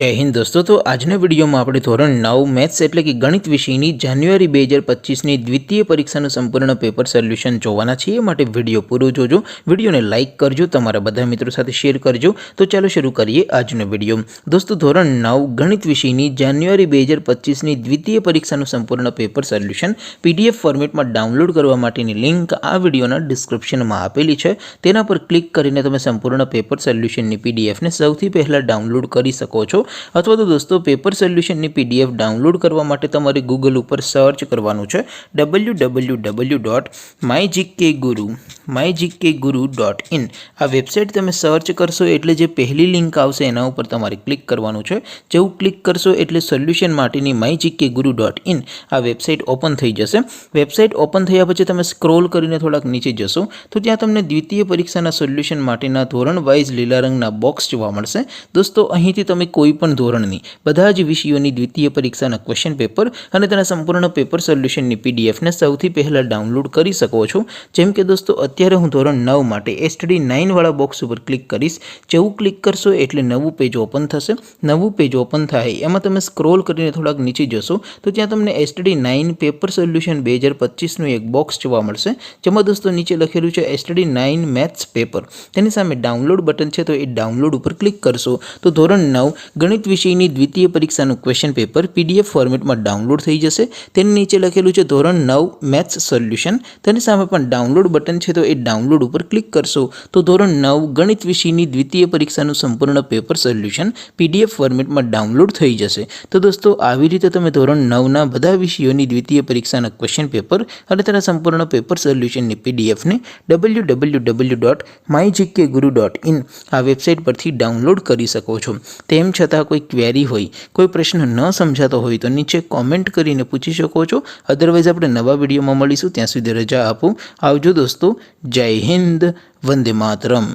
जय हिंद दोस्तों। तो આજના વિડીયોમાં આપણે ધોરણ 9 મેથ્સ એટલે કે ગણિત વિષયની જાન્યુઆરી 2025ની દ્વિતીય પરીક્ષાનું સંપૂર્ણ પેપર સોલ્યુશન જોવાના છીએ। માટે વિડીયો પૂરો જોજો, વિડીયોને લાઇક કરજો, તમારા બધા મિત્રો સાથે શેર કરજો। તો ચાલો શરૂ કરીએ આજનો વિડીયો। દોસ્તો ધોરણ 9 ગણિત વિષયની જાન્યુઆરી 2025ની દ્વિતીય પરીક્ષાનું સંપૂર્ણ પેપર સોલ્યુશન પીડીએફ ફોર્મેટમાં ડાઉનલોડ કરવા માટેની લિંક આ વિડીયોના ડિસ્ક્રિપ્શનમાં આપેલી છે। તેના પર ક્લિક કરીને તમે સંપૂર્ણ પેપર સોલ્યુશનની પીડીએફને સૌથી પહેલાં ડાઉનલોડ કરી શકો છો। अथवा तो दोस्तों पेपर सोल्यूशन ની पीडीएफ डाउनलॉड करवा माटे तमारे गूगल पर सर्च करवानुं छे www.mygkguru.in। आ वेबसाइट तमे सर्च करशो एटले जे पहली लिंक आवशे एना उपर तमारे क्लिक करवानुं छे। जेवुं क्लिक करशो एटले सोल्यूशन माटेनी mygkguru.in आ वेबसाइट ओपन थई जशे। वेबसाइट ओपन थया पछी तमे स्क्रॉल करीने थोड़ाक नीचे जशो तो त्यां तमने द्वितीय परीक्षाना सोल्यूशन माटेना धोरण वाइज लीला रंगना बॉक्स जोवा मळशे। दोस्तों અહીંથી તમે કોઈ પણ ધોરણની બધા જ વિષયોની દ્વિતીય પરીક્ષાના ક્વેશ્ચન પેપર અને તેના સંપૂર્ણ પેપર સોલ્યુશનની પીડીએફને સૌથી પહેલાં ડાઉનલોડ કરી શકો છો। જેમ કે દોસ્તો અત્યારે હું ધોરણ 9 માટે એસટીડી 9 વાળા બોક્સ ઉપર ક્લિક કરીશ। જેવું ક્લિક કરશો એટલે નવું પેજ ઓપન થશે। નવું પેજ ઓપન થાય એમાં તમે સ્ક્રોલ કરીને થોડાક નીચે જશો તો ત્યાં તમને એસટીડી 9 પેપર સોલ્યુશન 2025નું એક બોક્સ જોવા મળશે। જેમાં દોસ્તો નીચે લખેલું છે એસટીડી 9 મેથ્સ પેપર। તેની સામે ડાઉનલોડ બટન છે તો એ ડાઉનલોડ ઉપર ક્લિક કરશો તો ધોરણ 9 ગણિત વિષયની દ્વિતીય પરીક્ષાનું ક્વેશ્ચન પેપર પીડીએફ ફોર્મેટમાં ડાઉનલોડ થઈ જશે। તેની નીચે લખેલું છે ધોરણ 9 મેથ્સ સોલ્યુશન। તેની સામે પણ ડાઉનલોડ બટન છે તો એ ડાઉનલોડ ઉપર ક્લિક કરશો તો ધોરણ 9 ગણિત વિષયની દ્વિતીય પરીક્ષાનું સંપૂર્ણ પેપર સોલ્યુશન પીડીએફ ફોર્મેટમાં ડાઉનલોડ થઈ જશે। તો દોસ્તો આવી રીતે તમે ધોરણ 9ના બધા વિષયોની દ્વિતીય પરીક્ષાના ક્વેશ્ચન પેપર અને તેના સંપૂર્ણ પેપર સોલ્યુશનની પીડીએફને www.mygkguru.in આ વેબસાઇટ પરથી ડાઉનલોડ કરી શકો છો। તેમ છતાં કોઈ ક્વેરી હોય, કોઈ પ્રશ્ન ન સમજાતો હોય તો નીચે કોમેન્ટ કરીને પૂછી શકો છો। અધરવાઇઝ આપણે નવા વિડીયોમાં મળીશું, ત્યાં સુધી રજા આપો। આવજો દોસ્તો, જય હિન્દ, વંદે માતરમ।